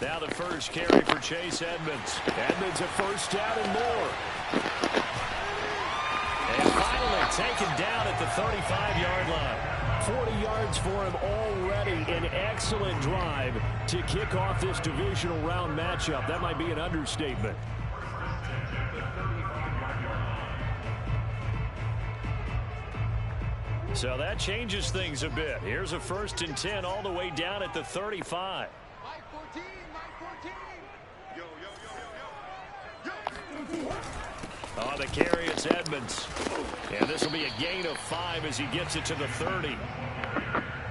Now the first carry for Chase Edmonds. Edmonds a first down and more. And finally taken down at the 35-yard line. 40 yards for him already. An excellent drive to kick off this divisional round matchup. That might be an understatement. So that changes things a bit. Here's a 1st and 10 all the way down at the 35. On the carry, it's Edmonds. And this will be a gain of 5 as he gets it to the 30.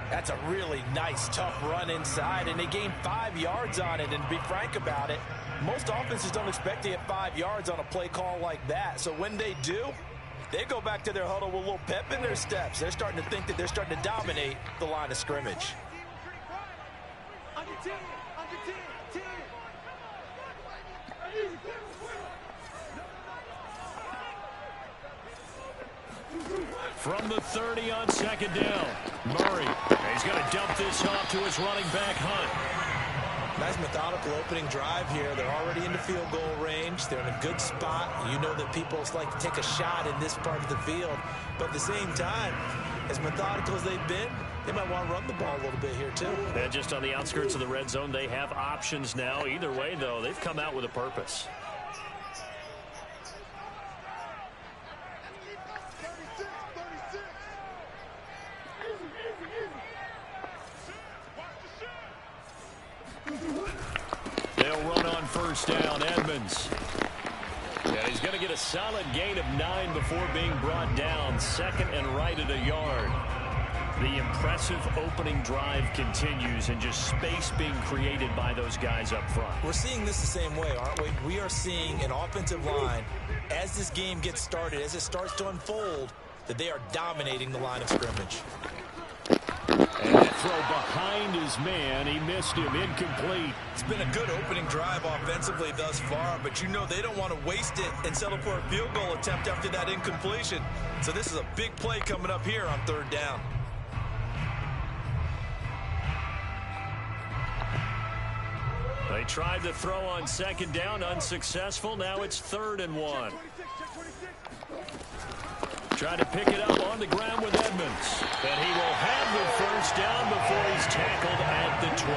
That's a really nice, tough run inside, and they gained 5 yards on it. And to be frank about it, most offenses don't expect to get 5 yards on a play call like that. So when they do, they go back to their huddle with a little pep in their steps. They're starting to think that they're starting to dominate the line of scrimmage. From the 30 on 2nd down, Murray. He's going to dump this off to his running back, Hunt. Nice methodical opening drive here. They're already in the field goal range. They're in a good spot. You know that people like to take a shot in this part of the field. But at the same time, as methodical as they've been, they might want to run the ball a little bit here too. And just on the outskirts of the red zone, they have options now. Either way, though, they've come out with a purpose. They'll run on 1st down. Edmonds. And he's going to get a solid gain of 9 before being brought down. 2nd and right at a yard. The impressive opening drive continues, and just space being created by those guys up front. We're seeing this the same way, aren't we? We are seeing an offensive line, as this game gets started, as it starts to unfold, that they are dominating the line of scrimmage. And that throw behind his man. He missed him. Incomplete. It's been a good opening drive offensively thus far, but you know they don't want to waste it and settle for a field goal attempt after that incompletion. So this is a big play coming up here on 3rd down. They tried to throw on 2nd down, unsuccessful. Now it's 3rd and 1. Trying to pick it up on the ground with Edmonds. And he will have the 1st down before he's tackled at the 12.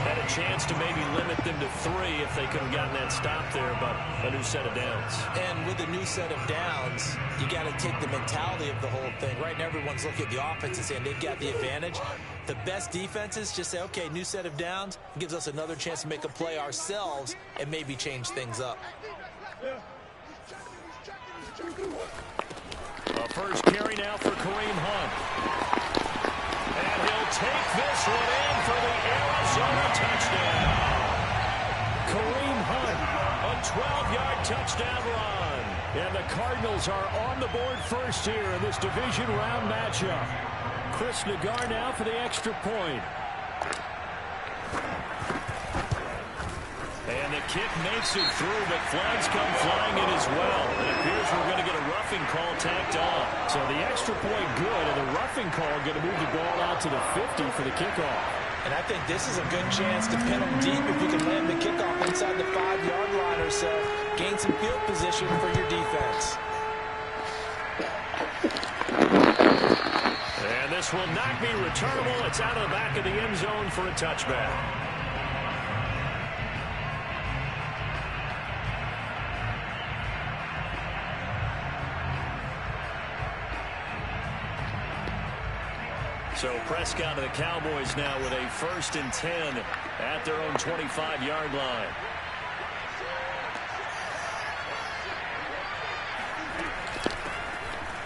Had a chance to maybe limit them to 3 if they could have gotten that stop there, but a new set of downs. And with a new set of downs, you got to take the mentality of the whole thing. Right now, everyone's looking at the offense and saying they've got the advantage. The best defenses just say, okay, new set of downs. It gives us another chance to make a play ourselves and maybe change things up. A first carry now for Kareem Hunt. And he'll take this one in for the Arizona touchdown. Kareem Hunt, a 12-yard touchdown run. And the Cardinals are on the board first here in this division round matchup. Chris Nagar now for the extra point. And the kick makes it through, but flags come flying in as well. It appears we're going to get a roughing call tacked on. So the extra point good, and the roughing call going to move the ball out to the 50 for the kickoff. And I think this is a good chance to pin them deep if you can land the kickoff inside the 5-yard line or so. Gain some field position for your defense. And this will not be returnable. It's out of the back of the end zone for a touchback. So Prescott and the Cowboys now with a 1st and 10 at their own 25-yard line.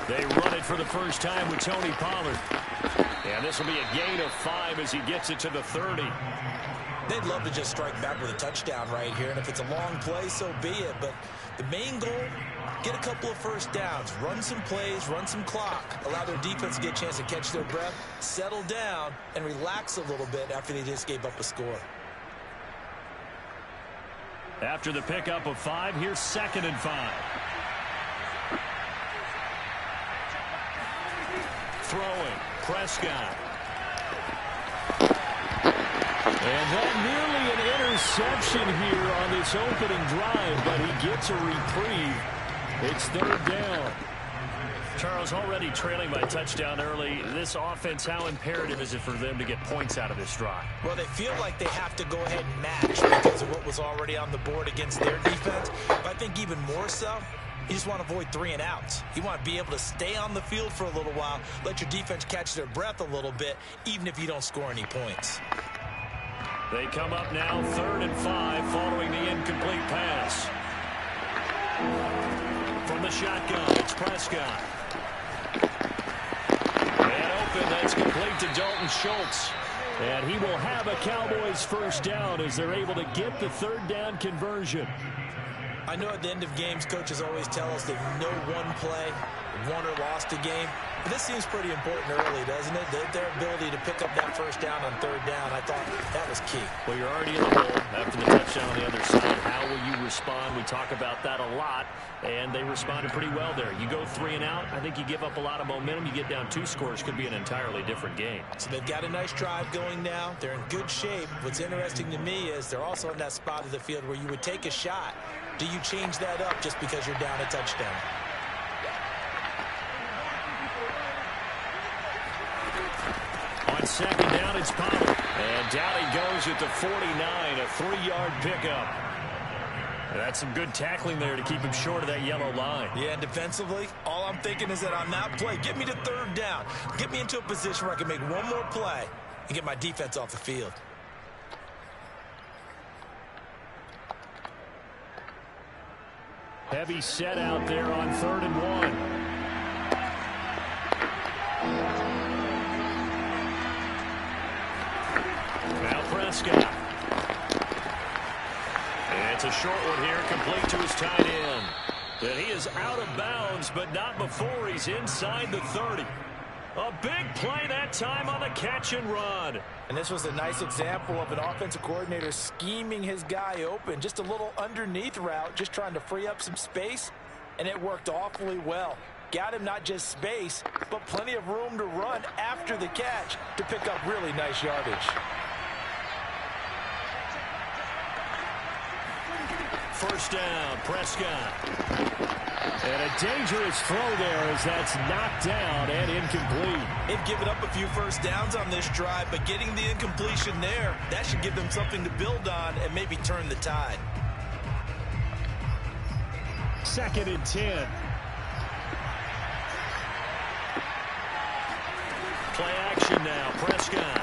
They run it for the first time with Tony Pollard. And this will be a gain of 5 as he gets it to the 30. They'd love to just strike back with a touchdown right here. And if it's a long play, so be it. But the main goal, get a couple of first downs, run some plays, run some clock, allow their defense to get a chance to catch their breath, settle down, and relax a little bit after they just gave up a score. After the pickup of 5, here's 2nd and 5. throwing. Prescott. And that nearly an interception here on this opening drive, but he gets a reprieve. It's third down. Charles, already trailing by a touchdown early. This offense, how imperative is it for them to get points out of this drive? Well, they feel like they have to go ahead and match because of what was already on the board against their defense. But I think even more so, you just want to avoid 3 and outs. You want to be able to stay on the field for a little while, let your defense catch their breath a little bit, even if you don't score any points. They come up now 3rd and 5 following the incomplete pass. From the shotgun, it's Prescott. And open, that's complete to Dalton Schultz. And he will have a Cowboys first down as they're able to get the 3rd down conversion. I know at the end of games, coaches always tell us that no one play won or lost a game. But this seems pretty important early, doesn't it? Their ability to pick up that first down on 3rd down, I thought that was key. Well, you're already in the hole after the touchdown on the other side. How will you respond? We talk about that a lot, and they responded pretty well there. You go 3 and out, I think you give up a lot of momentum. You get down 2 scores, could be an entirely different game. So they've got a nice drive going now. They're in good shape. What's interesting to me is they're also in that spot of the field where you would take a shot. Do you change that up just because you're down a touchdown? On 2nd down, it's Pollard. And down he goes at the 49, a 3-yard pickup. That's some good tackling there to keep him short of that yellow line. Yeah, and defensively, all I'm thinking is that on that play, get me to 3rd down. Get me into a position where I can make one more play and get my defense off the field. Heavy set out there on 3rd and 1. Now Prescott. And it's a short one here, complete to his tight end. And he is out of bounds, but not before he's inside the 30. A big play that time on the catch and run. And this was a nice example of an offensive coordinator scheming his guy open. Just a little underneath route, just trying to free up some space, and it worked awfully well. Got him not just space, but plenty of room to run after the catch to pick up really nice yardage. First down, Prescott. And a dangerous throw there as that's knocked down and incomplete. They've given up a few first downs on this drive, but getting the incompletion there, that should give them something to build on and maybe turn the tide. 2nd and 10. Play action now, Prescott.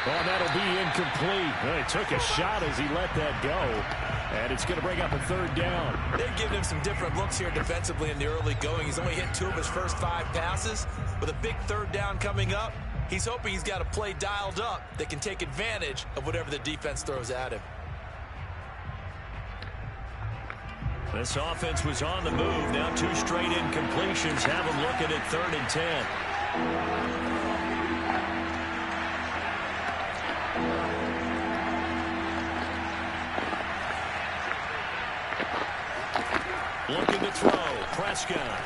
Well, that'll be incomplete. Well, he took a shot as he let that go. And it's going to bring up a 3rd down. They've given him some different looks here defensively in the early going. He's only hit 2 of his first 5 passes. With a big 3rd down coming up, he's hoping he's got a play dialed up that can take advantage of whatever the defense throws at him. This offense was on the move. Now 2 straight incompletions have him looking at 3rd and 10. Looking to throw, Prescott.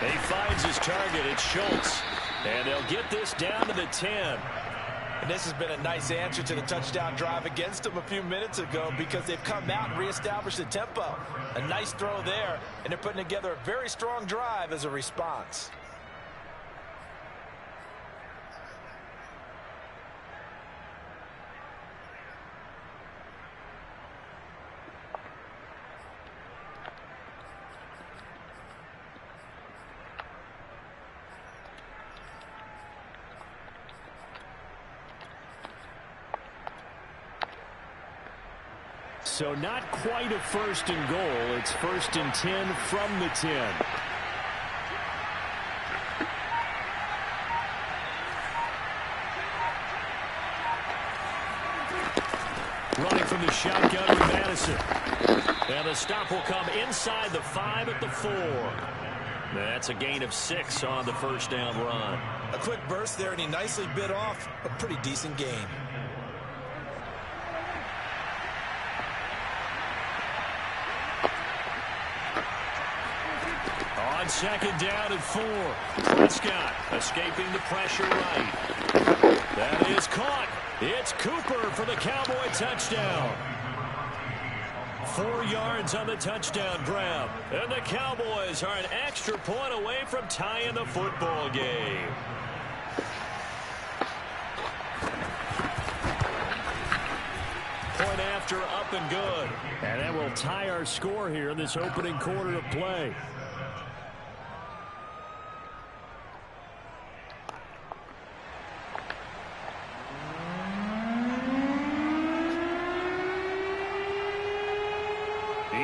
He finds his target, it's Schultz. And they'll get this down to the 10. And this has been a nice answer to the touchdown drive against them a few minutes ago because they've come out and reestablished the tempo. A nice throw there, and they're putting together a very strong drive as a response. So not quite a 1st and goal. It's 1st and 10 from the 10. Running from the shotgun with Madison. And the stop will come inside the 5 at the 4. That's a gain of 6 on the 1st down run. A quick burst there, and he nicely bit off a pretty decent gain. on second down and 4. Prescott escaping the pressure right. That is caught. It's Cooper for the Cowboy touchdown. 4 yards on the touchdown grab. And the Cowboys are an extra point away from tying the football game. Point after, up and good. And that will tie our score here in this opening quarter of play.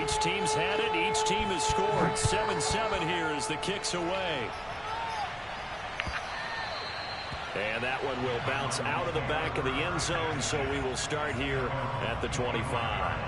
Each team's had it. Each team has scored. 7-7 here as the kick's away. And that one will bounce out of the back of the end zone, so we will start here at the 25.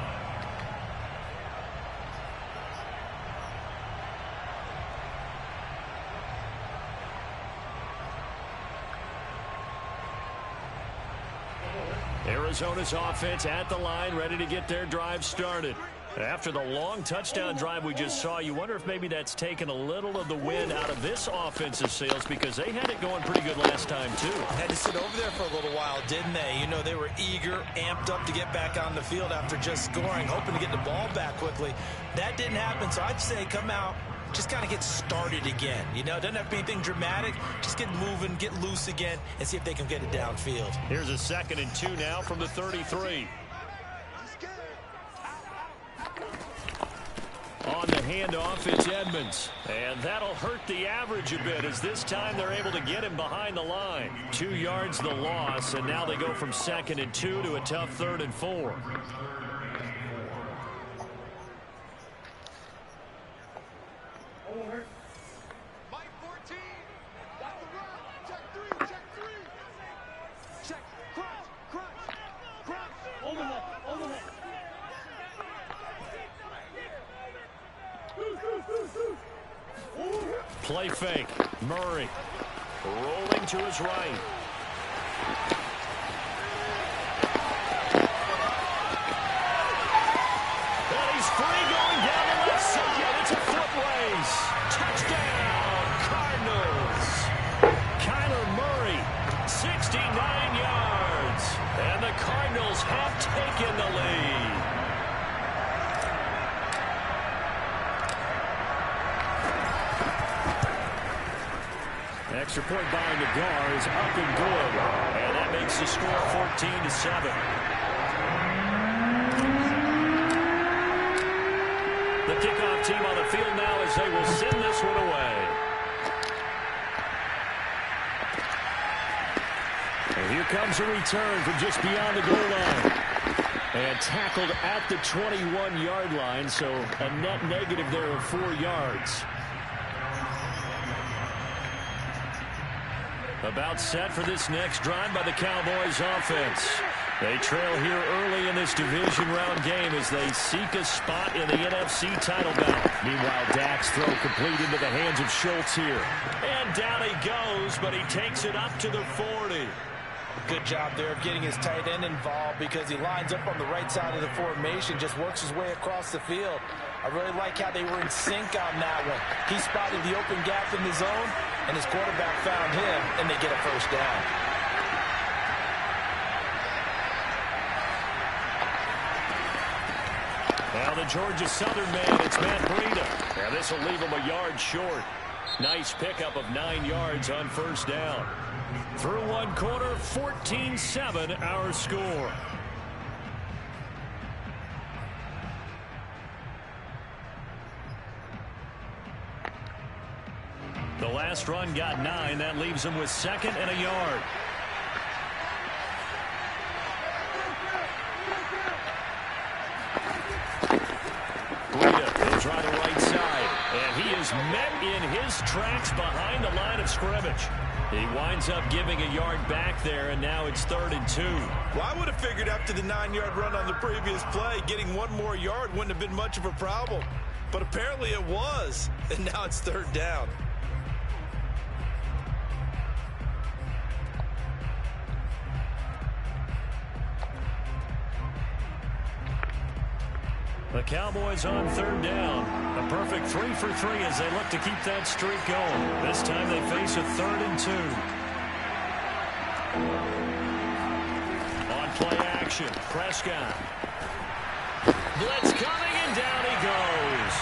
Arizona's offense at the line, ready to get their drive started. After the long touchdown drive we just saw, you wonder if maybe that's taken a little of the wind out of this offensive sails, because they had it going pretty good last time, too. Had to sit over there for a little while, didn't they? You know, they were eager, amped up to get back on the field after just scoring, hoping to get the ball back quickly. That didn't happen, so I'd say come out, just kind of get started again. You know, it doesn't have to be anything dramatic. Just get moving, get loose again, and see if they can get it downfield. Here's a 2nd and 2 now from the 33. On the handoff, it's Edmonds. And that'll hurt the average a bit, as this time they're able to get him behind the line. 2 yards the loss, and now they go from 2nd and 2 to a tough 3rd and 4. Mike 14. Got the run. Check 3. Check 3. Check. Crunch. Crunch. Crunch. Overhead. Overhead. Play fake. Murray rolling to his right. And he's free going down the left side. It's a foot race. Touchdown, Cardinals. Kyler Murray, 69 yards. And the Cardinals have taken the lead. Extra point by Nagar is up and good. And that makes the score 14-7. The kickoff team on the field now as they will send this one away. And here comes a return from just beyond the goal line. And tackled at the 21-yard line, so a net negative there of 4 yards. About set for this next drive by the Cowboys offense. They trail here early in this division round game as they seek a spot in the NFC title bout. Meanwhile, Dak's throw complete into the hands of Schultz here. And down he goes, but he takes it up to the 40. Good job there of getting his tight end involved, because he lines up on the right side of the formation, just works his way across the field. I really like how they were in sync on that one. He spotted the open gap in the zone, and his quarterback found him, and they get a first down. Now the Georgia Southern man, it's Matt Breida. Now this will leave him a yard short. Nice pickup of 9 yards on first down. Through one quarter, 14-7 our score. The last run got 9. That leaves him with 2nd and a yard. Breida goes right to right side. And he is met in his tracks behind the line of scrimmage. He winds up giving a yard back there, and now it's 3rd and 2. Well, I would have figured after the 9-yard run on the previous play, getting 1 more yard wouldn't have been much of a problem. But apparently it was, and now it's 3rd down. The Cowboys on third down. A perfect 3 for 3 as they look to keep that streak going. This time they face a 3rd and 2. On play action, Prescott. Blitz coming, and down he goes.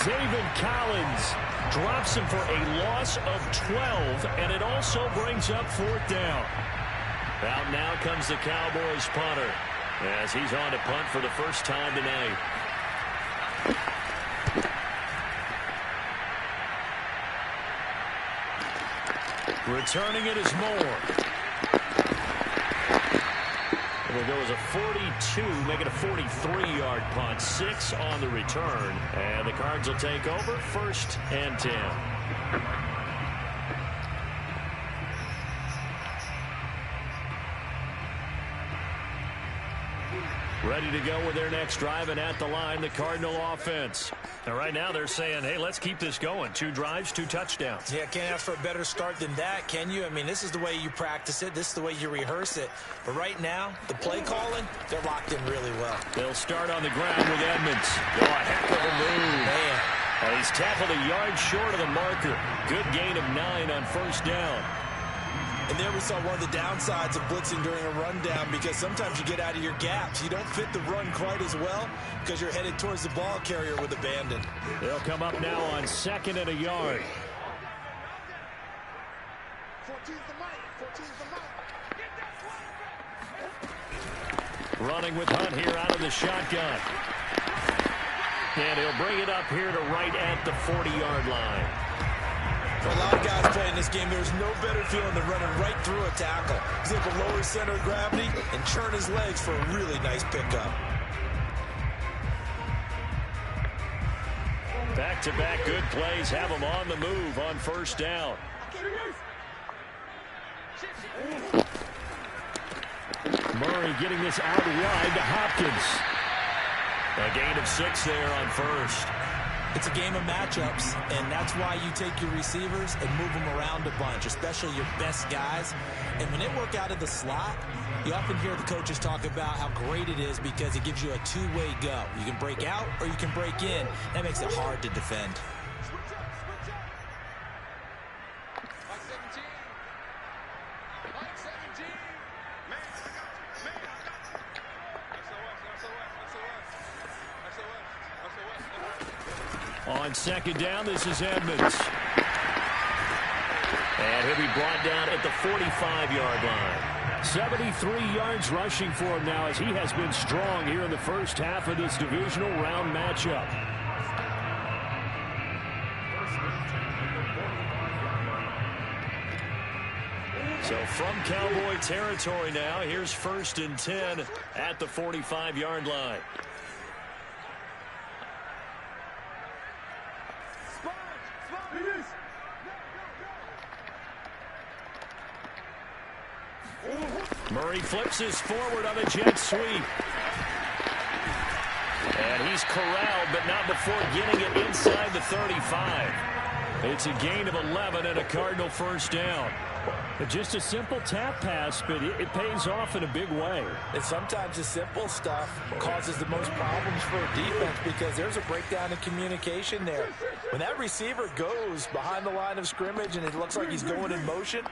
Zaven Collins drops him for a loss of 12, and it also brings up 4th down. Out now comes the Cowboys punter as he's on to punt for the first time tonight. Returning it is Moore. It'll go as a 42, make it a 43-yard punt. 6 on the return. And the Cards will take over 1st and 10. Ready to go with their next drive, and at the line, the Cardinal offense. Now, right now, they're saying, hey, let's keep this going. 2 drives, 2 touchdowns. Yeah, can't ask for a better start than that, can you? I mean, this is the way you practice it. This is the way you rehearse it. But right now, the play calling, they're locked in really well. They'll start on the ground with Edmonds. Oh, a heck of a move. Man. And he's tackled a yard short of the marker. Good gain of 9 on 1st down. And there we saw one of the downsides of blitzing during a rundown, because sometimes you get out of your gaps. You don't fit the run quite as well because you're headed towards the ball carrier with abandon. They'll come up now on 2nd and a yard. 14's the mic. 14's the mic. Running with Hunt here out of the shotgun. And he'll bring it up here to right at the 40-yard line. For a lot of guys playing this game, there's no better feeling than running right through a tackle. He's able to lower his center of gravity and churn his legs for a really nice pickup. Back-to-back good plays have him on the move on 1st down. Murray getting this out wide to Hopkins. A gain of 6 there on 1st. It's a game of matchups, and that's why you take your receivers and move them around a bunch, especially your best guys. And when they work out of the slot, you often hear the coaches talk about how great it is because it gives you a 2-way go. You can break out or you can break in. That makes it hard to defend. Switch up. Mike 17. Mike 17. Man, I got you. On 2nd down, this is Edmonds. And he'll be brought down at the 45-yard line. 73 yards rushing for him now as he has been strong here in the first half of this divisional round matchup. So from Cowboy territory now, here's 1st and 10 at the 45-yard line. Murray flips his forward on a jet sweep. And he's corralled, but not before getting it inside the 35. It's a gain of 11 and a Cardinal 1st down. Just a simple tap pass, but it pays off in a big way. And sometimes the simple stuff causes the most problems for a defense because there's a breakdown in communication there. When that receiver goes behind the line of scrimmage and it looks like he's going in motion,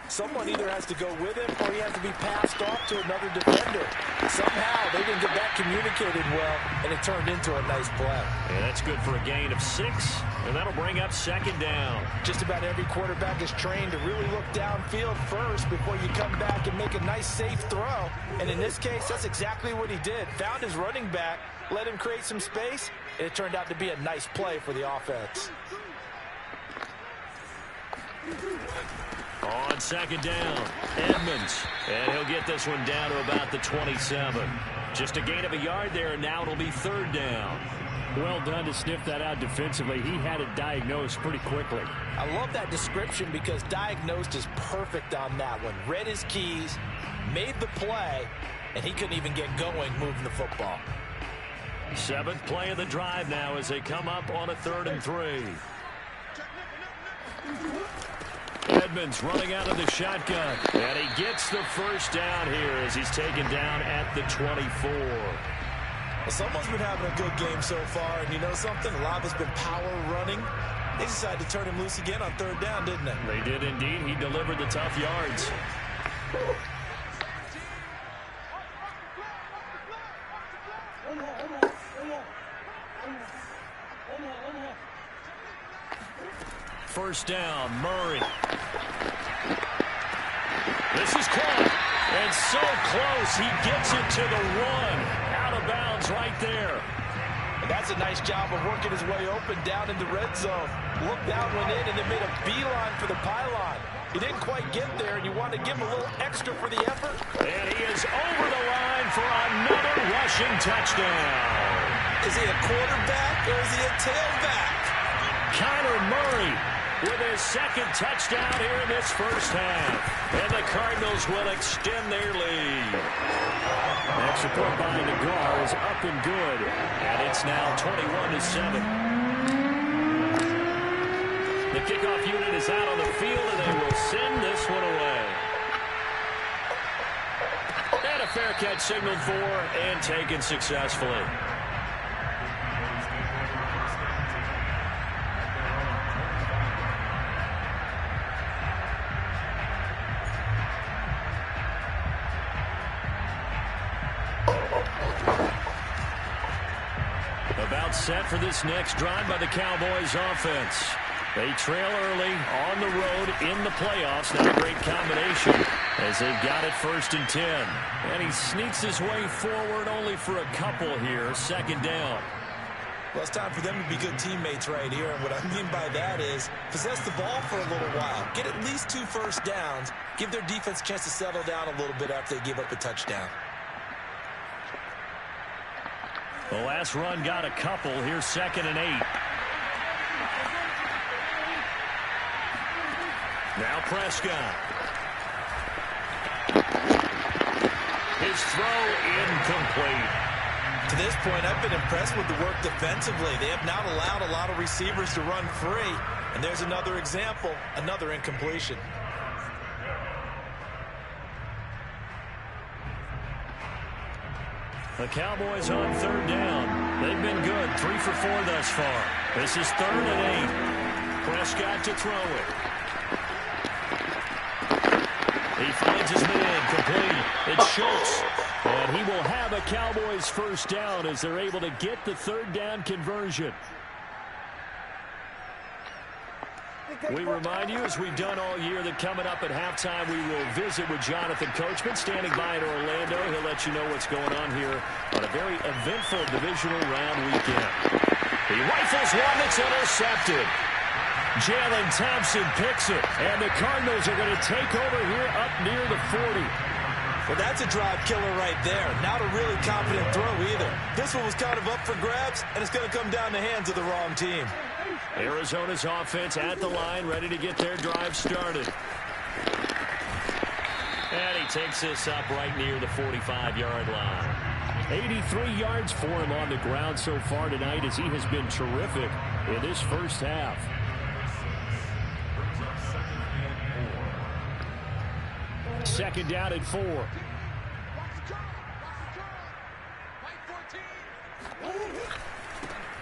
someone either has to go with him or he has to be passed off to another defender. Somehow they didn't get that communicated well, and it turned into a nice play. And that's good for a gain of 6, and that'll bring up 2nd down. Just about every quarterback is trained to really look downfield first before you come back and make a nice, safe throw. And in this case, that's exactly what he did. Found his running back, let him create some space, and it turned out to be a nice play for the offense. On 2nd down, Edmonds. And he'll get this one down to about the 27. Just a gain of a yard there, and now it'll be 3rd down. Well done to sniff that out defensively. He had it diagnosed pretty quickly. I love that description because diagnosed is perfect on that one. Read his keys, made the play, and he couldn't even get going moving the football. 7th play of the drive now as they come up on a 3rd and 3. Edmonds running out of the shotgun. And he gets the 1st down here as he's taken down at the 24. Someone's been having a good game so far, and you know something? A lot of it's been power running. They decided to turn him loose again on third down, didn't they? They did indeed. He delivered the tough yards. First down, Murray. This is caught. And so close, he gets it to the one. Out of bounds right there. And that's a nice job of working his way open down in the red zone. Looked out, went in, and then made a beeline for the pylon. He didn't quite get there, and you want to give him a little extra for the effort. And he is over the line for another rushing touchdown. Is he a quarterback or is he a tailback? Kyler Murray with his second touchdown here in this first half. And the Cardinals will extend their lead. Extra point by Nagar is up and good. And it's now 21-7. The kickoff unit is out on the field, and they will send this one away. And a fair catch signaled for and taken successfully. About set for this next drive by the Cowboys offense. They trail early on the road in the playoffs. Not a great combination as they've got it 1st and 10. And he sneaks his way forward only for a couple here. Second down. Well, it's time for them to be good teammates right here. And what I mean by that is possess the ball for a little while. Get at least 2 first downs. Give their defense a chance to settle down a little bit after they give up a touchdown. The last run got a couple. Here's 2nd and 8. Now Prescott. His throw incomplete. To this point, I've been impressed with the work defensively. They have not allowed a lot of receivers to run free. And there's another example, another incompletion. The Cowboys on 3rd down. They've been good. 3 for 4 thus far. This is 3rd and 8. Prescott to throw it. He finds his man complete. It's Schultz. And he will have a Cowboys first down as they're able to get the 3rd down conversion. We remind you, as we've done all year, that coming up at halftime, we will visit with Jonathan Coachman, standing by in Orlando. He'll let you know what's going on here on a very eventful divisional round weekend. He rifles one that's intercepted. Jalen Thompson picks it, and the Cardinals are going to take over here up near the 40. Well, that's a drive killer right there. Not a really confident throw either. This one was kind of up for grabs, and it's going to come down the hands of the wrong team. Arizona's offense at the line, ready to get their drive started. And he takes this up right near the 45-yard line. 83 yards for him on the ground so far tonight, as he has been terrific in this first half. Second down at 4.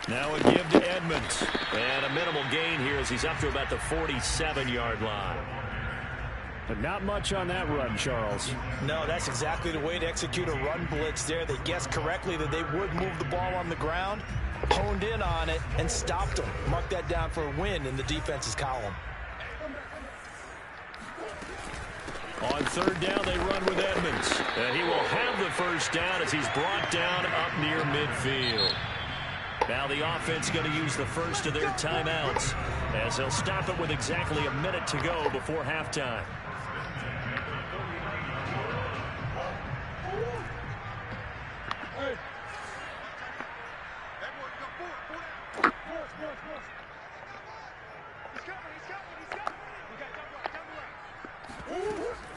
Now a give to Edmonds. And a minimal gain here as he's up to about the 47-yard line. But not much on that run, Charles. No, that's exactly the way to execute a run blitz there. They guessed correctly that they would move the ball on the ground, honed in on it, and stopped them. Mark that down for a win in the defense's column. On 3rd down, they run with Edmonds. And he will have the first down as he's brought down up near midfield. Now the offense going to use the first of their timeouts as they'll stop it with exactly a minute to go before halftime.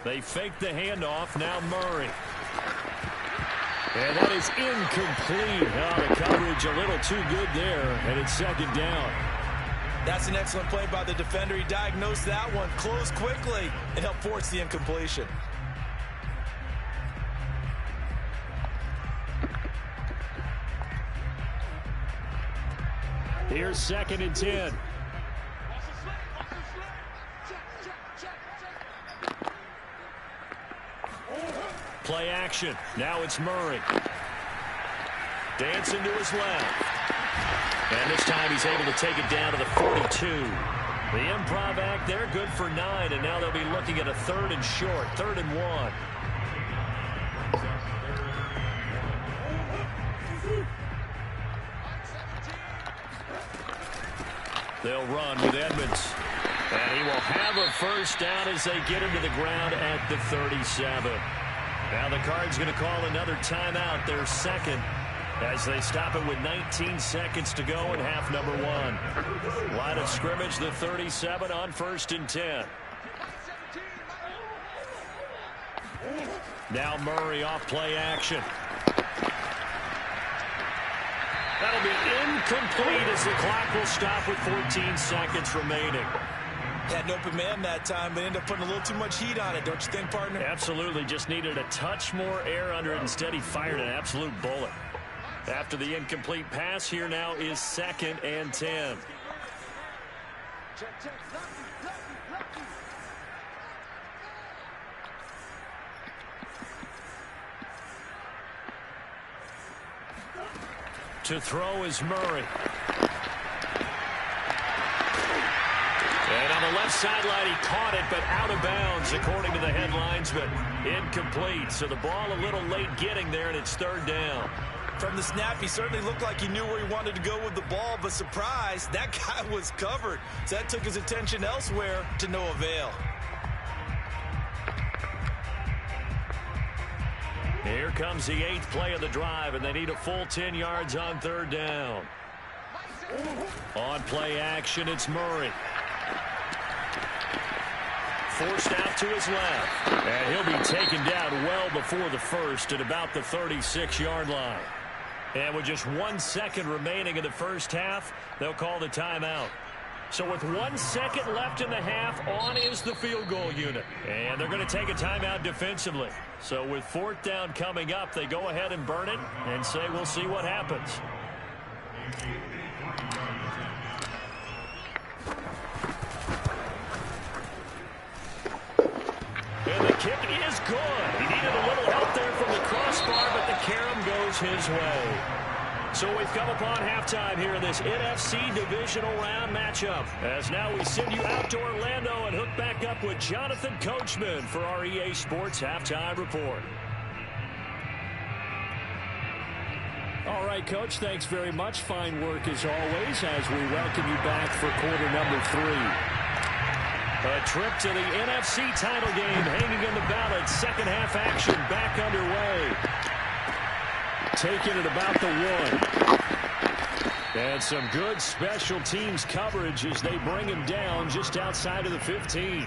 They fake the handoff. Now Murray. And that is incomplete. Oh, the coverage a little too good there, and it's 2nd down. That's an excellent play by the defender. He diagnosed that one, closed quickly, and helped force the incompletion. Here's 2nd and 10. Play action. Now it's Murray. Dancing to his left. And this time he's able to take it down to the 42. The improv act there, good for 9, and now they'll be looking at a 3rd and short, 3rd and 1. They'll run with Edmonds. And he will have a first down as they get him to the ground at the 37. Now the Cards going to call another timeout, their 2nd, as they stop it with 19 seconds to go in half number 1. Line of scrimmage, the 37 on 1st and 10. Now Murray off play action. That'll be incomplete as the clock will stop with 14 seconds remaining. Had an open man that time, but ended up putting a little too much heat on it, don't you think, partner? Absolutely. Just needed a touch more air under it. Instead, he fired an absolute bullet. After the incomplete pass, here now is 2nd and 10. To throw is Murray. And on the left sideline, he caught it, but out of bounds, according to the head linesman. Incomplete. So the ball a little late getting there, and it's 3rd down. From the snap, he certainly looked like he knew where he wanted to go with the ball, but surprise, that guy was covered. So that took his attention elsewhere to no avail. Here comes the 8th play of the drive, and they need a full 10 yards on 3rd down. On play action, it's Murray. Forced out to his left. And he'll be taken down well before the first at about the 36-yard line. And with just 1 second remaining in the first half, they'll call the timeout. So with 1 second left in the half, on is the field goal unit. And they're going to take a timeout defensively. So with 4th down coming up, they go ahead and burn it and say we'll see what happens. And the kick is good. He needed a little help there from the crossbar, but the carom goes his way. So we've come upon halftime here in this NFC divisional round matchup. As now we send you out to Orlando and hook back up with Jonathan Coachman for our EA Sports Halftime Report. All right, Coach, thanks very much. Fine work as always as we welcome you back for quarter number 3. A trip to the NFC title game hanging in the balance. Second half action back underway. Taking it about the 1. And some good special teams coverage as they bring him down just outside of the 15.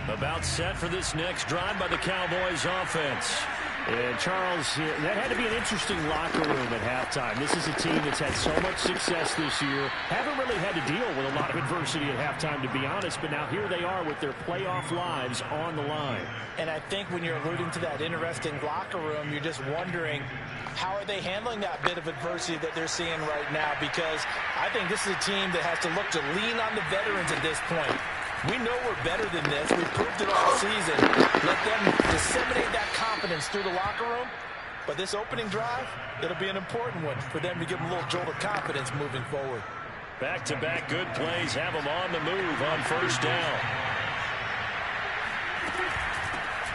About set for this next drive by the Cowboys offense. And Charles, that had to be an interesting locker room at halftime. This is a team that's had so much success this year. Haven't really had to deal with a lot of adversity at halftime, to be honest. But now here they are with their playoff lives on the line. And I think when you're alluding to that interesting locker room, you're just wondering, how are they handling that bit of adversity that they're seeing right now? Because I think this is a team that has to look to lean on the veterans at this point. We know we're better than this. We proved it all season. Let them disseminate that confidence through the locker room. But this opening drive, it'll be an important one for them to give them a little jolt of confidence moving forward. Back-to-back good plays have them on the move on first down.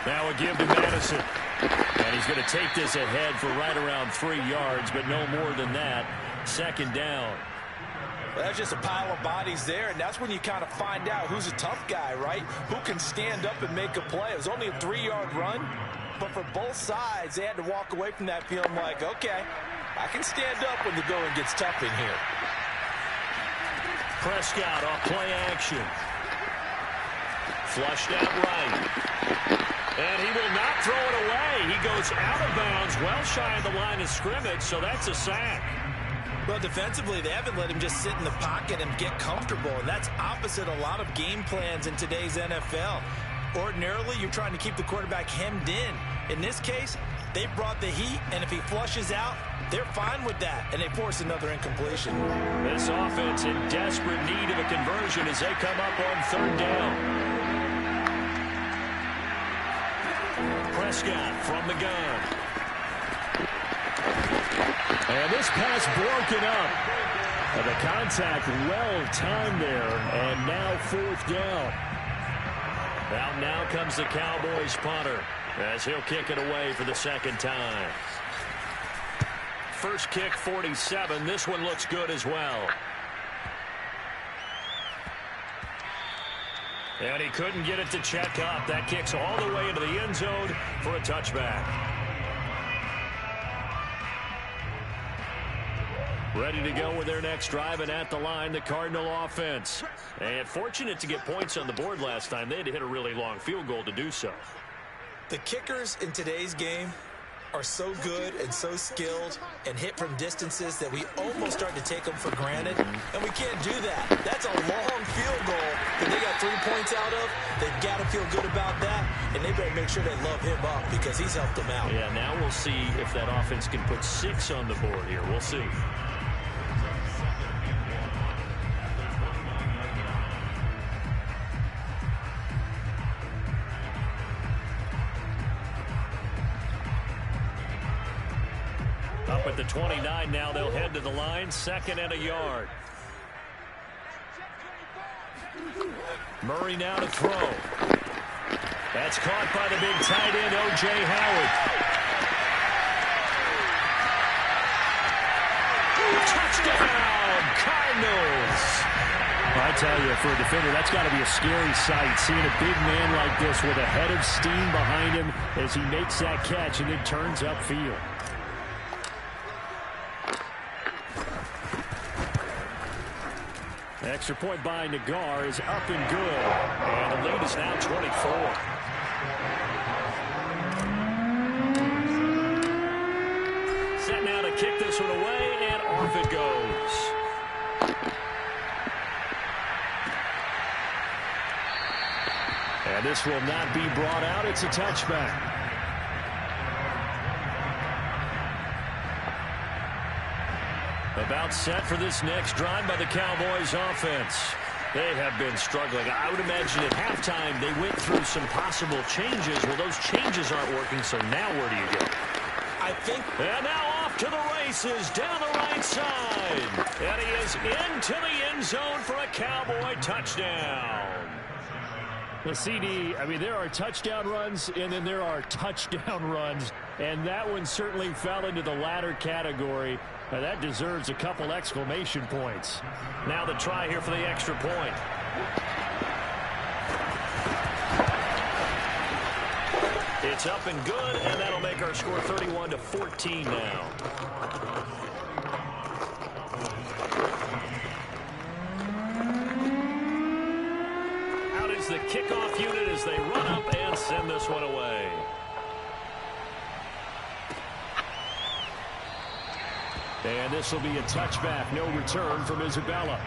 Now a give to Madison. And he's going to take this ahead for right around 3 yards, but no more than that. 2nd down. Well, that's just a pile of bodies there, and that's when you kind of find out who's a tough guy, right? Who can stand up and make a play. It was only a 3-yard run, but for both sides, they had to walk away from that feeling like, okay, I can stand up when the going gets tough in here. Prescott off play action. Flushed out right. And he will not throw it away. He goes out of bounds, well shy of the line of scrimmage, so that's a sack. Well, defensively, they haven't let him just sit in the pocket and get comfortable, and that's opposite a lot of game plans in today's NFL. Ordinarily, you're trying to keep the quarterback hemmed in. In this case, they brought the heat, and if he flushes out, they're fine with that, and they force another incompletion. This offense in desperate need of a conversion as they come up on third down. Prescott from the gun. And this pass broken up. And the contact well timed there, and now fourth down. Now comes the Cowboys punter as he'll kick it away for the second time. First kick 47. This one looks good as well. And he couldn't get it to check up. That kicks all the way into the end zone for a touchback. Ready to go with their next drive, and at the line, the Cardinal offense. And fortunate to get points on the board last time. They had to hit a really long field goal to do so. The kickers in today's game are so good and so skilled and hit from distances that we almost start to take them for granted, and we can't do that. That's a long field goal that they got 3 points out of. They've got to feel good about that, and they better make sure they love him up because he's helped them out. Yeah, now we'll see if that offense can put 6 on the board here. We'll see. Up at the 29 now, they'll head to the line, 2nd and a yard. Murray now to throw. That's caught by the big tight end, O.J. Howard. Touchdown, Cardinals! I tell you, for a defender, that's got to be a scary sight, seeing a big man like this with a head of steam behind him as he makes that catch and then turns upfield. Extra point by Nagar is up and good. And the lead is now 24. Set now to kick this one away, and off it goes. And this will not be brought out. It's a touchback. About set for this next drive by the Cowboys offense. They have been struggling. I would imagine at halftime they went through some possible changes. Well, those changes aren't working, so now where do you go? I think. And now off to the races down the right side. And he is into the end zone for a Cowboy touchdown. The CD, I mean, there are touchdown runs, and then there are touchdown runs. And that one certainly fell into the latter category. Now that deserves a couple exclamation points. Now the try here for the extra point. It's up and good, and that'll make our score 31-14 now. Out is the kickoff unit as they run up and send this one away. And this will be a touchback. No return from Isabella.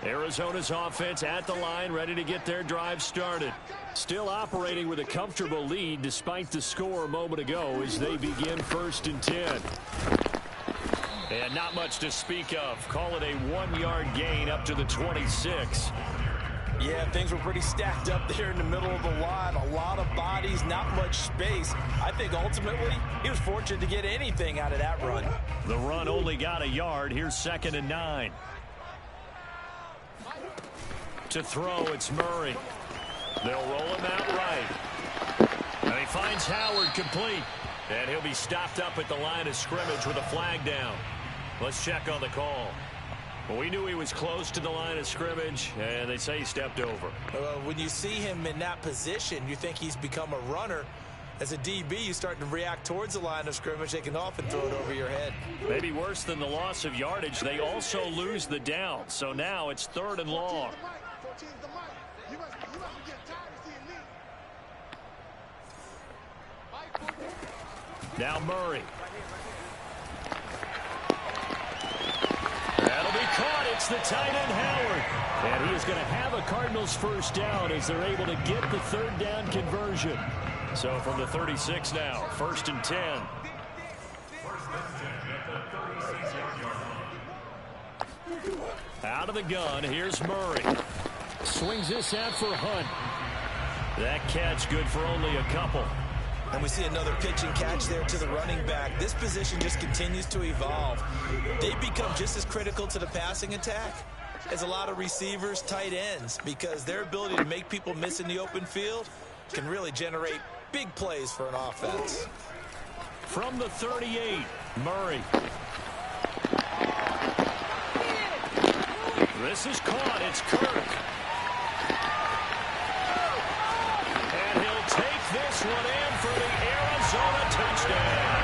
Arizona's offense at the line, ready to get their drive started. Still operating with a comfortable lead despite the score a moment ago as they begin 1st and 10. And not much to speak of. Call it a 1-yard gain up to the 26. Yeah, things were pretty stacked up there in the middle of the line. A lot of bodies, not much space. I think ultimately he was fortunate to get anything out of that run. The run only got a yard. Here's 2nd and 9. To throw, it's Murray. They'll roll him out right. And he finds Howard complete. And he'll be stopped up at the line of scrimmage with a flag down. Let's check on the call. Well, we knew he was close to the line of scrimmage, and they say he stepped over. When you see him in that position, you think he's become a runner. As a DB, you start to react towards the line of scrimmage. They can often throw it over your head. Maybe worse than the loss of yardage, they also lose the down. So now it's 3rd and long. Now Murray. That'll be caught. It's the tight end, Howard. And he is going to have a Cardinals first down as they're able to get the third down conversion. So from the 36 now, 1st and 10. Out of the gun, here's Murray. Swings this out for Hunt. That catch good for only a couple. And we see another pitch and catch there to the running back. This position just continues to evolve. They become just as critical to the passing attack as a lot of receivers, tight ends, because their ability to make people miss in the open field can really generate big plays for an offense. From the 38, Murray. This is caught. It's Kirk. And he'll take this one in for the Arizona touchdown.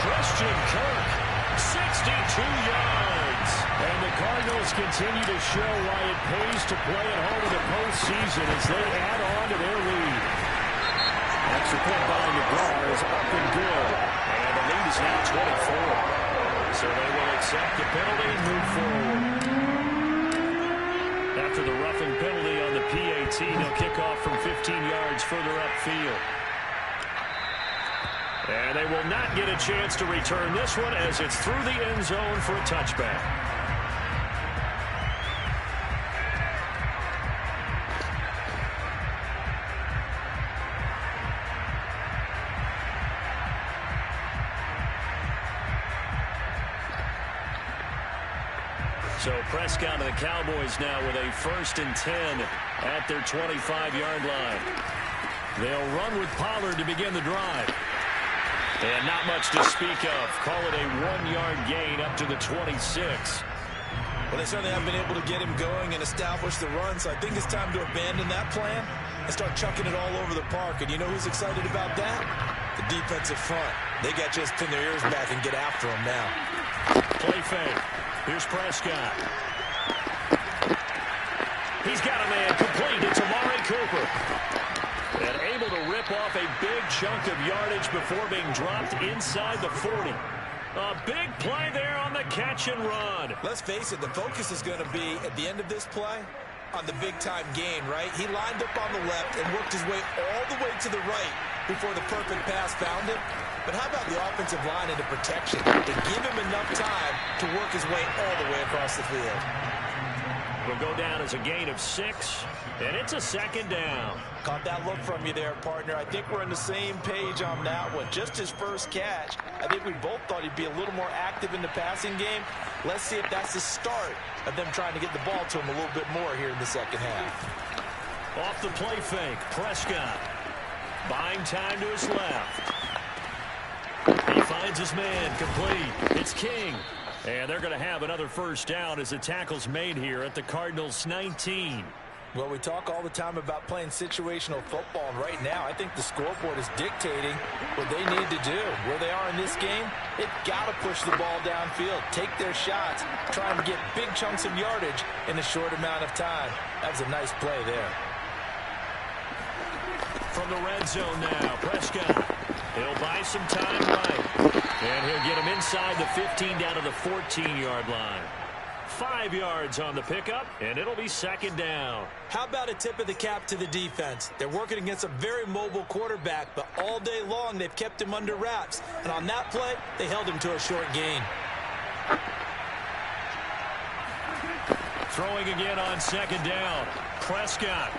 Christian Kirk, 62 yards. And the Cardinals continue to show why it pays to play at home in the postseason as they add on to their lead. Extra point by McGraw is up and good. And the lead is now 24. So they will accept the penalty and move forward. After the roughing penalty on the PAT, they'll kick off from 15 yards further upfield. And they will not get a chance to return this one as it's through the end zone for a touchback. So Prescott and the Cowboys now with a 1st and 10 at their 25-yard line. They'll run with Pollard to begin the drive. And not much to speak of. Call it a 1-yard gain up to the 26. Well, they certainly haven't been able to get him going and establish the run, so I think it's time to abandon that plan and start chucking it all over the park. And you know who's excited about that? The defensive front. They got just pin their ears back and get after him now. Play fake. Here's Prescott. He's got a man complete. It's Amari Cooper. And able to rip off a big chunk of yardage before being dropped inside the 40. A big play there on the catch and run. Let's face it, the focus is going to be at the end of this play on the big-time gain, right? He lined up on the left and worked his way all the way to the right before the perfect pass found him. But how about the offensive line into protection to give him enough time to work his way all the way across the field? Will go down as a gain of 6, and it's a 2nd down. Caught that look from you there, partner. I think we're on the same page on that one. Just his first catch. I think we both thought he'd be a little more active in the passing game. Let's see if that's the start of them trying to get the ball to him a little bit more here in the second half. Off the play fake, Prescott. Buying time to his left. He finds his man complete. It's King. And they're going to have another first down as the tackle's made here at the Cardinals' 19. Well, we talk all the time about playing situational football, and right now I think the scoreboard is dictating what they need to do. Where they are in this game, they've got to push the ball downfield, take their shots, trying to get big chunks of yardage in a short amount of time. That was a nice play there. From the red zone now, Prescott. He'll buy some time right. And he'll get him inside the 15 down to the 14-yard line. 5 yards on the pickup, and it'll be 2nd down. How about a tip of the cap to the defense? They're working against a very mobile quarterback, but all day long they've kept him under wraps. And on that play, they held him to a short gain. Throwing again on 2nd down. Prescott.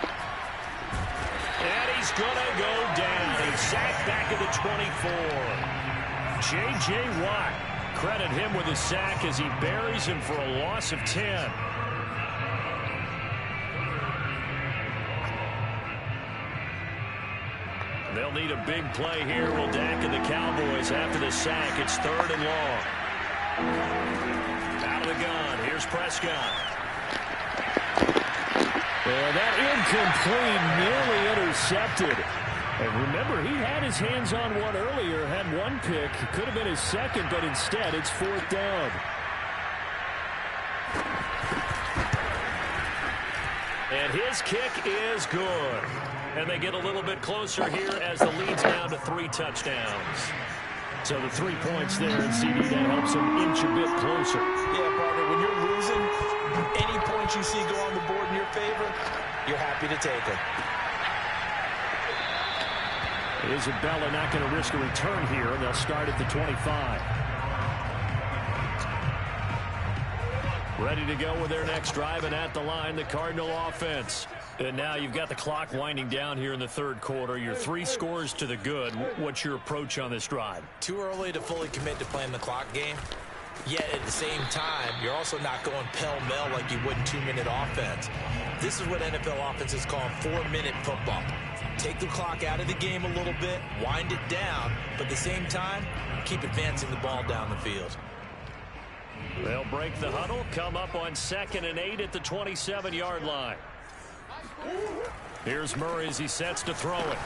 And he's going to go down. He's sacked back at the 24. J.J. Watt, credit him with a sack as he buries him for a loss of 10. They'll need a big play here. Will Dak and the Cowboys after the sack. It's 3rd and long. Out of the gun. Here's Prescott. And that incomplete, nearly intercepted. And remember, he had his hands on one earlier, had one pick. It could have been his second, but instead it's 4th down. And his kick is good. And they get a little bit closer here as the lead's down to 3 touchdowns. So the 3 points there, and CD, that helps them inch a bit closer. Yeah, partner, when you're losing, any points you see go on the board in your favor, you're happy to take them. Isabella not going to risk a return here, and they'll start at the 25. Ready to go with their next drive, and at the line, the Cardinal offense. And now you've got the clock winding down here in the third quarter. You're 3 scores to the good. What's your approach on this drive? Too early to fully commit to playing the clock game. Yet at the same time, you're also not going pell-mell like you would in 2-minute offense. This is what NFL offenses call 4-minute football. Take the clock out of the game a little bit, wind it down, but at the same time, keep advancing the ball down the field. They'll break the huddle, come up on 2nd and 8 at the 27-yard line. Here's Murray as he sets to throw it.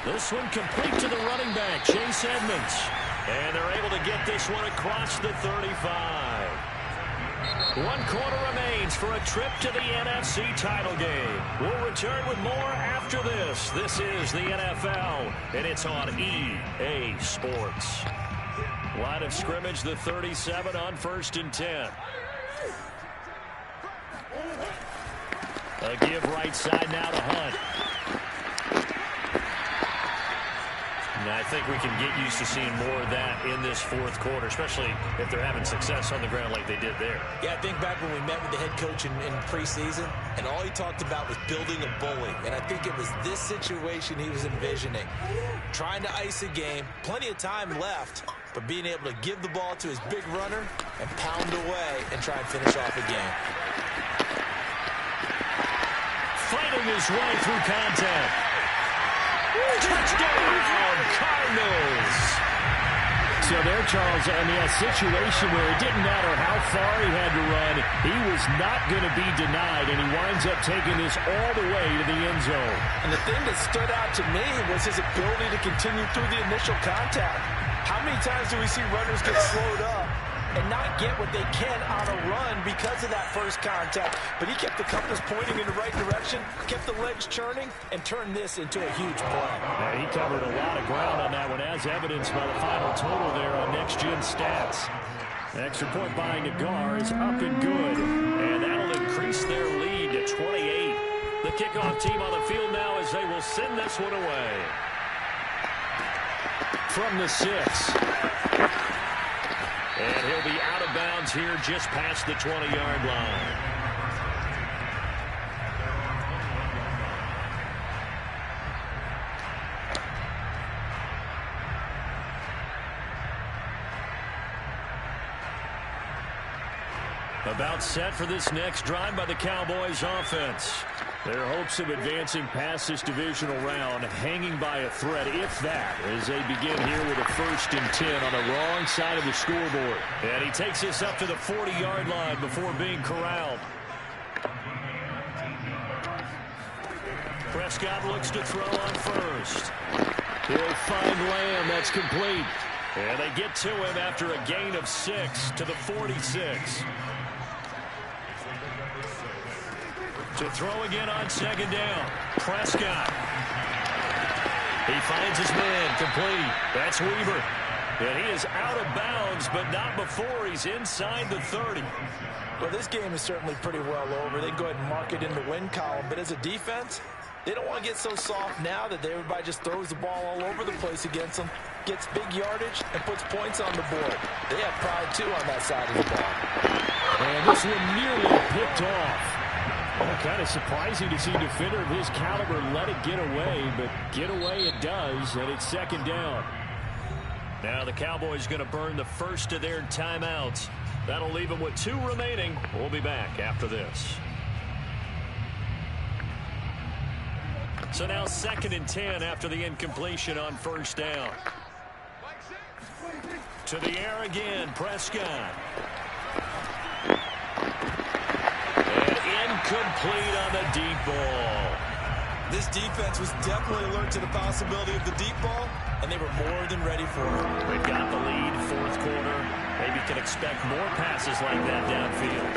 This one complete to the running back, Chase Edmonds. And they're able to get this one across the 35. 1 quarter remains for a trip to the NFC title game. We'll return with more after this. This is the NFL, and it's on EA Sports. Line of scrimmage, the 37 on 1st and 10. A give right side now to Hunt. And I think we can get used to seeing more of that in this 4th quarter, especially if they're having success on the ground like they did there. Yeah, I think back when we met with the head coach in preseason, and all he talked about was building a bully. And I think it was this situation he was envisioning. Trying to ice a game, plenty of time left, but being able to give the ball to his big runner and pound away and try and finish off a game. Fighting his way through contact. Touchdown, Cardinals. So there, Charles, I mean, a situation where it didn't matter how far he had to run, he was not going to be denied, and he winds up taking this all the way to the end zone. And the thing that stood out to me was his ability to continue through the initial contact. How many times do we see runners get slowed up and not get what they can on a run because of that first contact? But he kept the compass pointing in the right direction, kept the legs churning, and turned this into a huge play. Yeah, he covered a lot of ground on that one, as evidenced by the final total there on Next Gen Stats. Extra point by Nagar is up and good, and that'll increase their lead to 28. The kickoff team on the field now as they will send this one away. From the 6. And he'll be out of bounds here just past the 20-yard line. About set for this next drive by the Cowboys offense. Their hopes of advancing past this divisional round hanging by a thread, if that, as they begin here with a 1st and 10 on the wrong side of the scoreboard. And he takes this up to the 40-yard line before being corralled. Prescott looks to throw on 1st. He'll find Lamb. That's complete. And they get to him after a gain of 6 to the 46. To throw again on 2nd down. Prescott. He finds his man, complete. That's Weaver. And he is out of bounds, but not before he's inside the 30. Well, this game is certainly pretty well over. They can go ahead and mark it in the win column. But as a defense, they don't want to get so soft now that everybody just throws the ball all over the place against them, gets big yardage, and puts points on the board. They have pride, too, on that side of the ball. And this one nearly picked off. Well, kind of surprising to see a defender of his caliber let it get away, but get away it does, and it's 2nd down. Now the Cowboys going to burn the first of their timeouts. That'll leave them with 2 remaining. We'll be back after this. So now 2nd and 10 after the incompletion on 1st down. To the air again, Prescott. Incomplete on the deep ball. This defense was definitely alert to the possibility of the deep ball, and they were more than ready for it. They've got the lead, 4th quarter. Maybe can expect more passes like that downfield.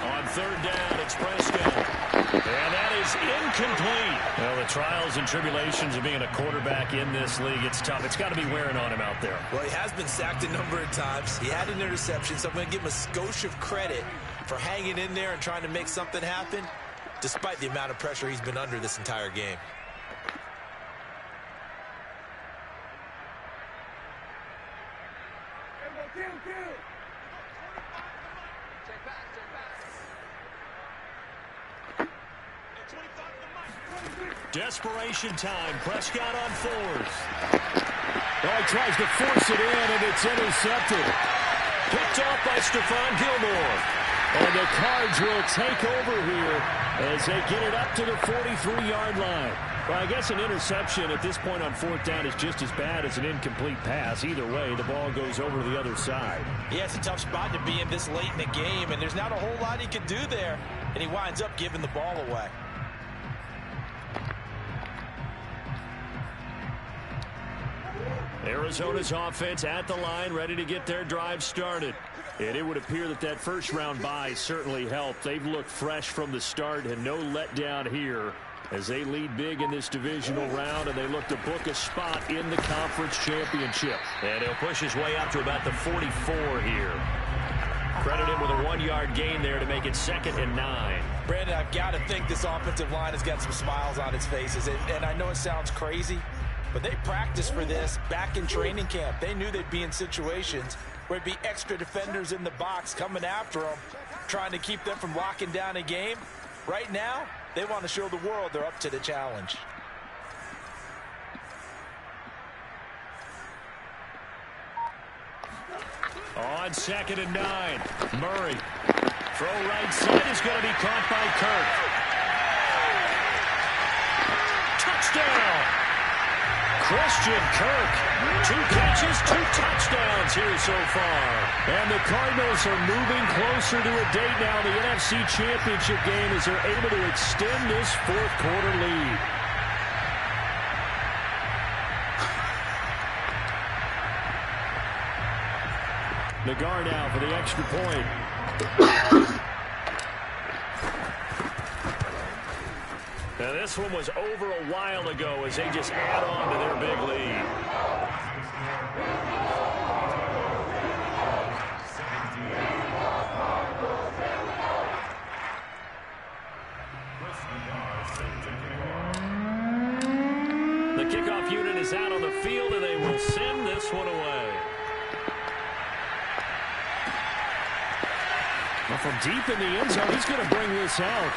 On 3rd down, it's Prescott. And that is incomplete. Well, the trials and tribulations of being a quarterback in this league, it's tough. It's got to be wearing on him out there. Well, he has been sacked a number of times. He had an interception, so I'm going to give him a skosh of credit for hanging in there and trying to make something happen, despite the amount of pressure he's been under this entire game. Desperation time. Prescott on fourth. Oh, he tries to force it in, and it's intercepted. Picked off by Stephon Gilmore. And the Cards will take over here as they get it up to the 43-yard line. Well, I guess an interception at this point on fourth down is just as bad as an incomplete pass. Either way, the ball goes over to the other side. Yeah, it's a tough spot to be in this late in the game, and there's not a whole lot he can do there. And he winds up giving the ball away. Arizona's offense at the line, ready to get their drive started. And it would appear that that first-round bye certainly helped. They've looked fresh from the start and no letdown here as they lead big in this divisional round, and they look to book a spot in the conference championship. And he'll push his way up to about the 44 here. Credit him with a 1-yard gain there to make it 2nd and 9. Brandon, I've got to think this offensive line has got some smiles on its faces. And I know it sounds crazy, but they practiced for this back in training camp. They knew they'd be in situations where it'd be extra defenders in the box coming after them, trying to keep them from locking down a game. Right now, they want to show the world they're up to the challenge. On 2nd and 9, Murray. Throw right side is going to be caught by Kirk. Touchdown! Christian Kirk, 2 catches, 2 touchdowns here so far. And the Cardinals are moving closer to a date now, the NFC Championship game, as they're able to extend this 4th quarter lead. Nagar now for the extra point. Now this one was over a while ago as they just add on to their big lead. The kickoff unit is out on the field, and they will send this one away. Well, from deep in the end zone, he's going to bring this out.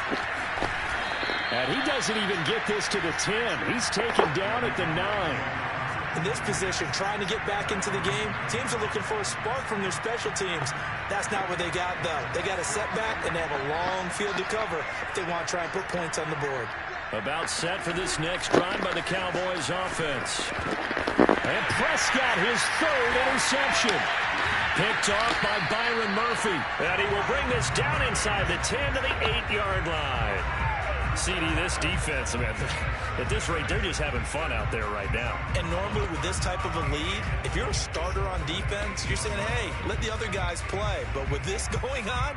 And he doesn't even get this to the 10. He's taken down at the 9. In this position, trying to get back into the game, teams are looking for a spark from their special teams. That's not what they got, though. They got a setback, and they have a long field to cover if they want to try and put points on the board. About set for this next drive by the Cowboys offense. And Prescott, his 3rd interception. Picked off by Byron Murphy. And he will bring this down inside the 10 to the 8-yard line. CD, this defense, man, at this rate, they're just having fun out there right now. And normally with this type of a lead, if you're a starter on defense, you're saying, hey, let the other guys play. But with this going on,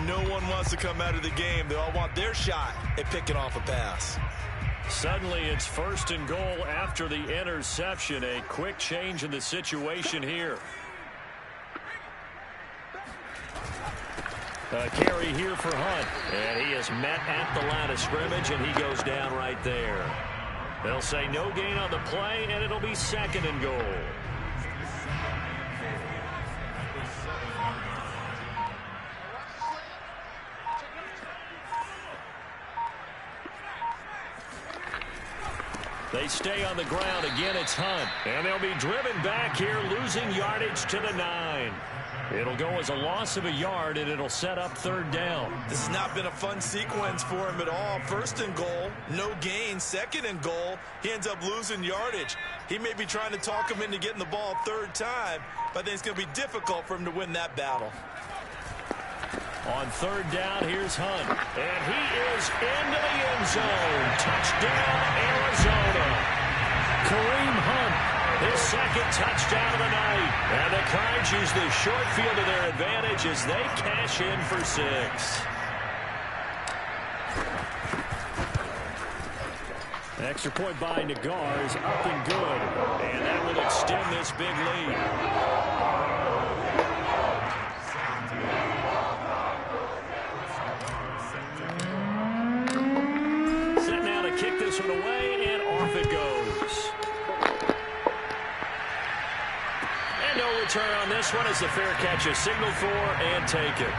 no one wants to come out of the game. They all want their shot at picking off a pass. Suddenly, it's 1st and goal after the interception. A quick change in the situation here. A carry here for Hunt. And he is met at the line of scrimmage, and he goes down right there. They'll say no gain on the play, and it'll be 2nd and goal. They stay on the ground. Again, it's Hunt. And they'll be driven back here, losing yardage to the 9. It'll go as a loss of a yard, and it'll set up 3rd down. This has not been a fun sequence for him at all. 1st and goal, no gain. 2nd and goal, he ends up losing yardage. He may be trying to talk him into getting the ball 3rd time, but I think it's going to be difficult for him to win that battle. On 3rd down, here's Hunt. And he is into the end zone. Touchdown, Arizona. Kareem Hunt. His 2nd touchdown of the night. And the Cards use the short field to their advantage as they cash in for 6. Extra point by Nagar is up and good. And that will extend this big lead. Set now to kick this one away, and off it goes. And no return on this one as the fair catch is signaled for and taken.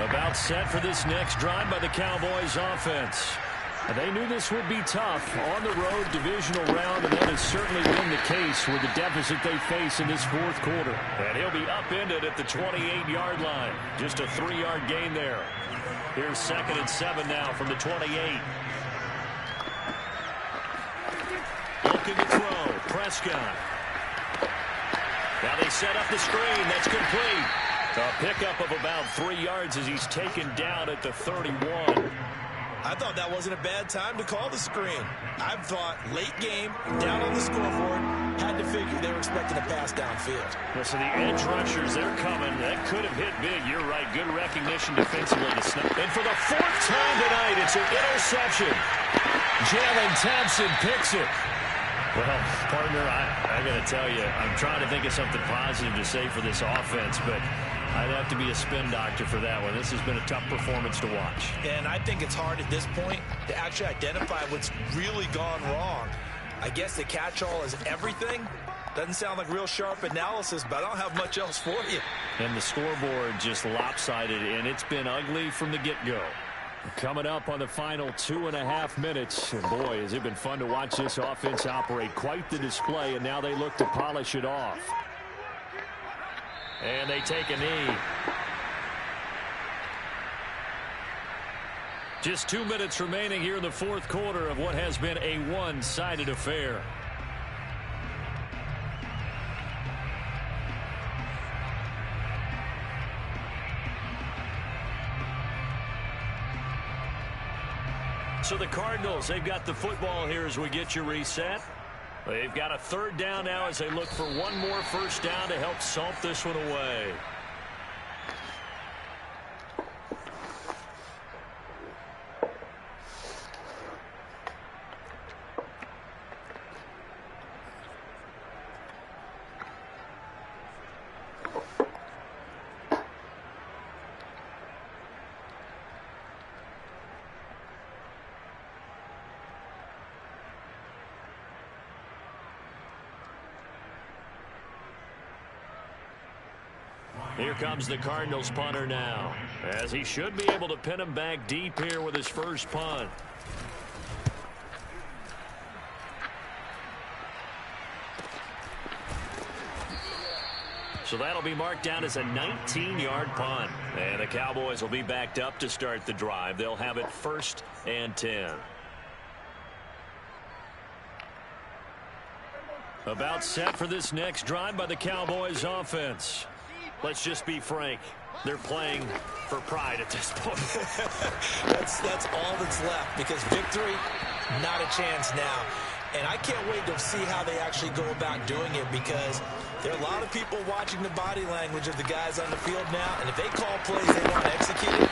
About set for this next drive by the Cowboys offense. And they knew this would be tough on the road divisional round, and that has certainly been the case with the deficit they face in this fourth quarter. And he'll be upended at the 28-yard line. Just a 3-yard gain there. Here's 2nd and 7 now from the 28. Looking to throw. Prescott. Now they set up the screen. That's complete. A pickup of about 3 yards as he's taken down at the 31. I thought that wasn't a bad time to call the screen. I thought late game, down on the scoreboard, had to figure they were expecting a pass downfield. Well, so the edge rushers, they're coming. That could have hit big. You're right. Good recognition defensively to snap. And for the 4th time tonight, it's an interception. Jalen Thompson picks it. Well, partner, I got to tell you, I'm trying to think of something positive to say for this offense, but I'd have to be a spin doctor for that one. This has been a tough performance to watch. And I think it's hard at this point to actually identify what's really gone wrong. I guess the catch-all is everything. Doesn't sound like real sharp analysis, but I don't have much else for you. And the scoreboard just lopsided, and it's been ugly from the get-go. Coming up on the final 2.5 minutes. And boy, has it been fun to watch this offense operate. Quite the display, and now they look to polish it off. And they take a knee. Just 2 minutes remaining here in the fourth quarter of what has been a one-sided affair. So the Cardinals, they've got the football here as we get you reset. They've got a 3rd down now as they look for one more first down to help salt this one away. Here comes the Cardinals punter now, as he should be able to pin him back deep here with his first punt. So that'll be marked down as a 19-yard punt. And the Cowboys will be backed up to start the drive. They'll have it 1st and 10. About set for this next drive by the Cowboys offense. Let's just be frank. They're playing for pride at this point. That's all that's left, because victory, not a chance now. And I can't wait to see how they actually go about doing it, because there are a lot of people watching the body language of the guys on the field now, and if they call plays they want executed,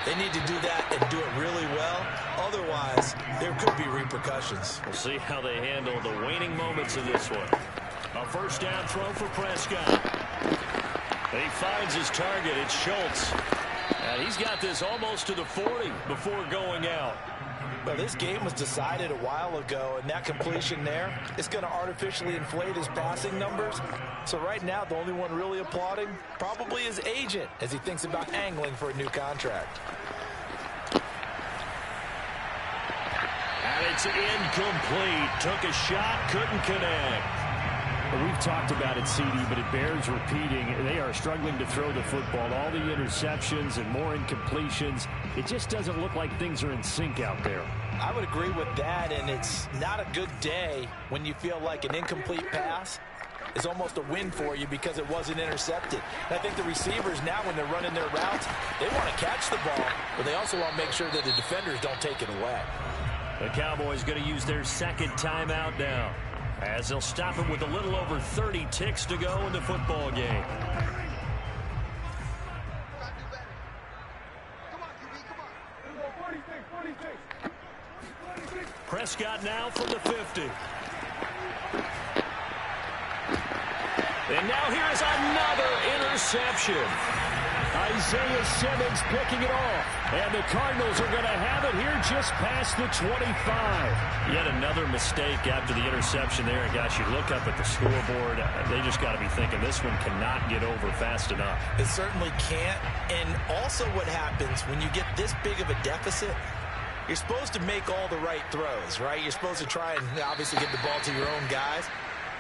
they need to do that and do it really well. Otherwise, there could be repercussions. We'll see how they handle the waning moments of this one. A first down throw for Prescott. He finds his target. It's Schultz. And he's got this almost to the 40 before going out. Well, this game was decided a while ago, and that completion there, it's going to artificially inflate his passing numbers. So right now, the only one really applauding probably his agent as he thinks about angling for a new contract. And it's incomplete. Took a shot, couldn't connect. We've talked about it, CD, but it bears repeating. They are struggling to throw the football. All the interceptions and more incompletions. It just doesn't look like things are in sync out there. I would agree with that, and it's not a good day when you feel like an incomplete pass is almost a win for you because it wasn't intercepted. And I think the receivers now, when they're running their routes, they want to catch the ball, but they also want to make sure that the defenders don't take it away. The Cowboys going to use their 2nd timeout now. As they'll stop it with a little over 30 ticks to go in the football game. Prescott now from the 50. And now here is another interception. Isaiah Simmons picking it off. And the Cardinals are going to have it here just past the 25. Yet another mistake after the interception there. And gosh, you look up at the scoreboard, they just got to be thinking this one cannot get over fast enough. It certainly can't. And also what happens when you get this big of a deficit, you're supposed to make all the right throws, right? You're supposed to try and obviously get the ball to your own guys.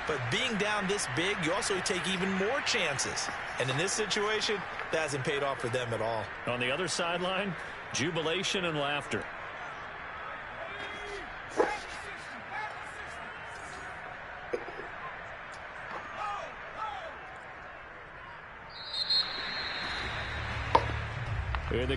But being down this big, you also take even more chances. And in this situation, that hasn't paid off for them at all. On the other sideline, jubilation and laughter. In the